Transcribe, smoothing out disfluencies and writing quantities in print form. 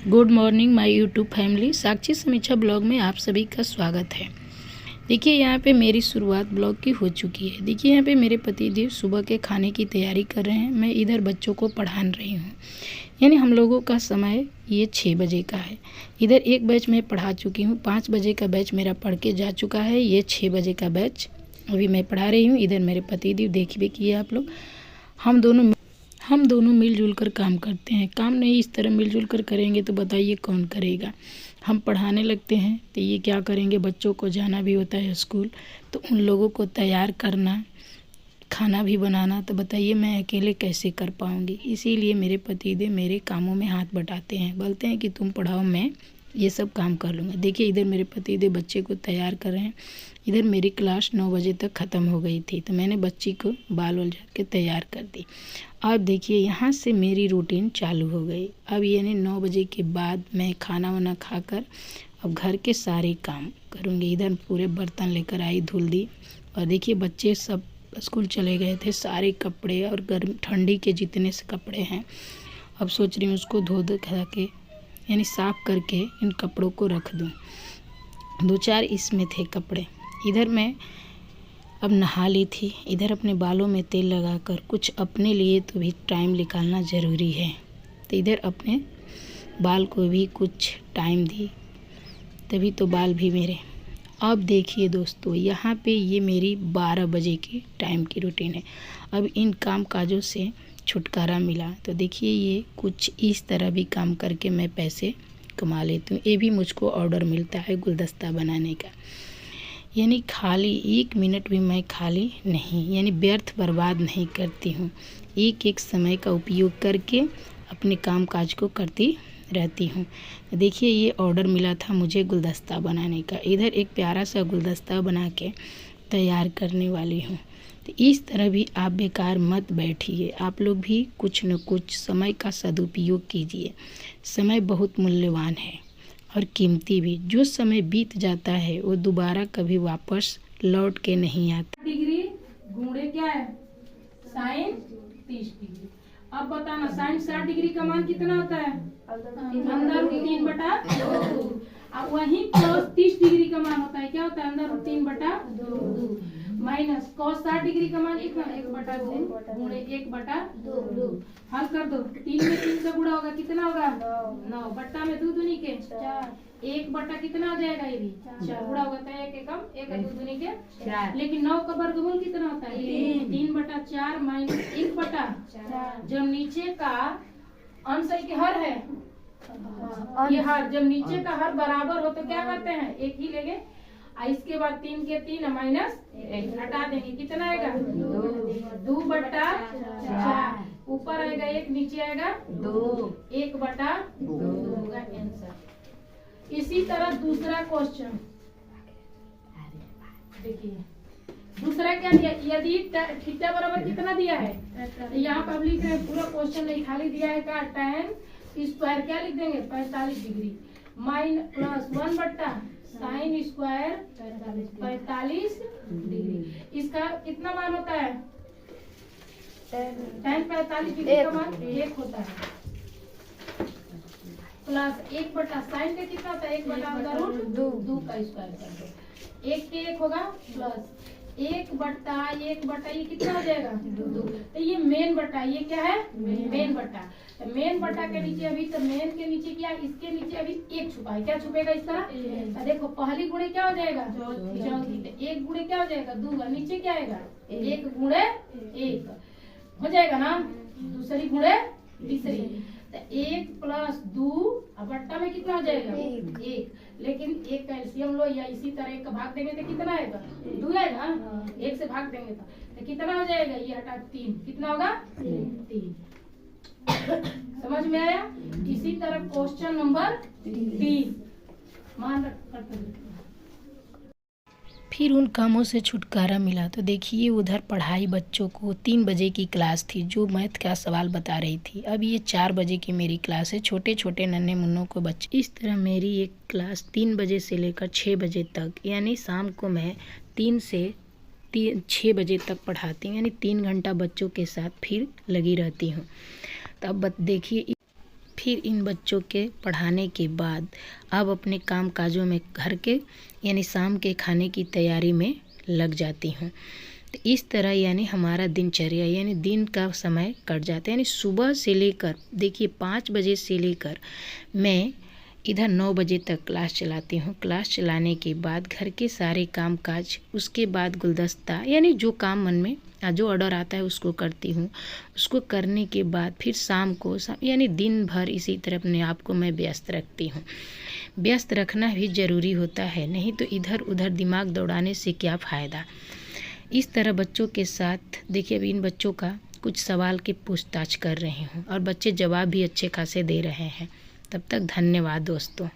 Good morning my YouTube family. Sakshi Samiksha blog में आप सभी का स्वागत है। देखिए यहाँ पे मेरी शुरुआत ब्लॉग की हो चुकी है। देखिए यहाँ पे मेरे पतिदेव सुबह के खाने की तैयारी कर रहे हैं, मैं इधर बच्चों को पढ़ा रही हूँ। यानी हम लोगों का समय ये 6 बजे का है। इधर एक बैच मैं पढ़ा चुकी हूँ, 5 बजे का बैच मेरा पढ़ के जा चुका है। ये 6 बजे का बैच अभी मैं पढ़ा रही हूँ। इधर मेरे पतिदेव देखिए किए आप लोग, हम दोनों मिलजुल कर काम करते हैं। काम नहीं इस तरह मिलजुल कर करेंगे तो बताइए कौन करेगा। हम पढ़ाने लगते हैं तो ये क्या करेंगे, बच्चों को जाना भी होता है स्कूल, तो उन लोगों को तैयार करना, खाना भी बनाना, तो बताइए मैं अकेले कैसे कर पाऊँगी। इसीलिए मेरे पतिदेव मेरे कामों में हाथ बटाते हैं, बोलते हैं कि तुम पढ़ाओ, मैं ये सब काम कर लूँगा। देखिए इधर मेरे पतिदेव बच्चे को तैयार कर रहे हैं। इधर मेरी क्लास 9 बजे तक ख़त्म हो गई थी, तो मैंने बच्ची को बाल वाल झाड़ के तैयार कर दी। अब देखिए यहाँ से मेरी रूटीन चालू हो गई। अब यानी 9 बजे के बाद मैं खाना वाना खाकर अब घर के सारे काम करूँगी। इधर पूरे बर्तन लेकर आई, धुल दी। और देखिए बच्चे सब स्कूल चले गए थे, सारे कपड़े और गर्म ठंडी के जितने से कपड़े हैं अब सोच रही हूँ उसको धो खा के यानी साफ़ करके इन कपड़ों को रख दूँ। 2-4 इसमें थे कपड़े। इधर मैं अब नहा ली थी। इधर अपने बालों में तेल लगाकर कुछ अपने लिए तो भी टाइम निकालना ज़रूरी है, तो इधर अपने बाल को भी कुछ टाइम दी, तभी तो बाल भी मेरे। अब देखिए दोस्तों यहाँ पे ये मेरी 12 बजे की टाइम की रूटीन है। अब इन काम काजों से छुटकारा मिला तो देखिए ये कुछ इस तरह भी काम करके मैं पैसे कमा लेती हूँ। ये भी मुझको ऑर्डर मिलता है गुलदस्ता बनाने का। यानी खाली 1 मिनट भी मैं खाली नहीं, यानी व्यर्थ बर्बाद नहीं करती हूँ। एक एक समय का उपयोग करके अपने काम काज को करती रहती हूँ। देखिए ये ऑर्डर मिला था मुझे गुलदस्ता बनाने का। इधर एक प्यारा सा गुलदस्ता बना के तैयार करने वाली हूँ। तो इस तरह भी आप बेकार मत बैठिए, आप लोग भी कुछ न कुछ समय का सदुपयोग कीजिए। समय बहुत मूल्यवान है और कीमती भी। जो समय बीत जाता है वो दोबारा कभी वापस लौट के नहीं आता। डिग्री गुणे क्या है, साइन 30 डिग्री। अब बताना साइन 60 डिग्री का मान कितना होता है, अंदर 3/2। अब वही cos 30 डिग्री का मान होता है, क्या होता है, अंदर 3/2 माइनस cos 60 डिग्री का मान कितना, 1/2 गुणे 1/2। हल कर दो, 3 में 3 से गुणा होगा कितना होगा, 9 बट्टा में 2 दूनी के 4, 1 बट्टा कितना आ जाएगा, ये भी 4 गुणा होगा तो 1 एकम 1 2 दूनी के 4। लेकिन 9 का वर्गमूल कितना होता है, 3/4 माइनस 1/4। जब नीचे का अंश के हर है, ये हर, जब नीचे का हर बराबर हो तो क्या करते हैं, एक ही लेंगे। इसके बाद 3 के 3 माइनस 1 हटा देंगे, कितना आएगा, 2/4। ऊपर आएगा 1, नीचे आएगा 2, 1/2 होगा आंसर। इसी तरह दूसरा क्वेश्चन देखिए, दूसरा क्या दिया, यदि थीटा बराबर कितना दिया है, यहाँ पर लिख रहे हैं पूरा क्वेश्चन नहीं, खाली दिया है का tan स्क्वायर क्या लिख देंगे, 45 degree mine plus 1/sin square 45 degree. इसका कितना मान होता है, tan 45 डिग्री का मान 1 होता है, प्लस 1/sin का कितना होता है, 1/2 का स्क्वायर कर दो, 1 के 1 होगा, प्लस 1/1 ये कितना हो जाएगा, 2। तो ये मेन बटा, ये क्या है, मेन बटा। तो मेन बटा के नीचे अभी, तो मेन के नीचे क्या, इसके नीचे अभी 1 छुपा है, क्या छुपेगा इस तरह, तो देखो पहली गुणे क्या हो जाएगा, चौथी। तो 1 गुणे क्या हो जाएगा, 2, नीचे क्या आएगा, 1 गुणे 1 हो जाएगा ना, दूसरी गुणे तीसरी। तो 1 + 2 बट्टा में कितना हो जाएगा, 1। लेकिन एक कैल्शियम लो या इसी तरह एक का भाग देंगे तो कितना आएगा, 2 है ना, 1 से भाग देंगे तो कितना हो जाएगा, ये हटा 3, कितना होगा 3। समझ में आया। इसी तरह क्वेश्चन नंबर 3 मान रख। फिर उन कामों से छुटकारा मिला तो देखिए उधर पढ़ाई, बच्चों को 3 बजे की क्लास थी जो मैथ का सवाल बता रही थी। अब ये 4 बजे की मेरी क्लास है, छोटे छोटे नन्हे मुन्नों को बच्चे। इस तरह मेरी एक क्लास 3 बजे से लेकर 6 बजे तक, यानी शाम को मैं 3 से 6 बजे तक पढ़ाती हूँ, यानी 3 घंटा बच्चों के साथ फिर लगी रहती हूँ। तो अब देखिए फिर इन बच्चों के पढ़ाने के बाद अब अपने काम काजों में घर के यानी शाम के खाने की तैयारी में लग जाती हूँ। तो इस तरह यानी हमारा दिनचर्या यानी दिन का समय कट जाता है। यानी सुबह से लेकर देखिए 5 बजे से लेकर मैं इधर 9 बजे तक क्लास चलाती हूँ। क्लास चलाने के बाद घर के सारे काम काज, उसके बाद गुलदस्ता यानी जो काम मन में जो ऑर्डर आता है उसको करती हूँ। उसको करने के बाद फिर शाम को यानी दिन भर इसी तरह अपने आप को मैं व्यस्त रखती हूँ। व्यस्त रखना भी ज़रूरी होता है, नहीं तो इधर उधर दिमाग दौड़ाने से क्या फ़ायदा। इस तरह बच्चों के साथ देखिए अभी इन बच्चों का कुछ सवाल की पूछताछ कर रही हूँ और बच्चे जवाब भी अच्छे खासे दे रहे हैं। तब तक धन्यवाद दोस्तों।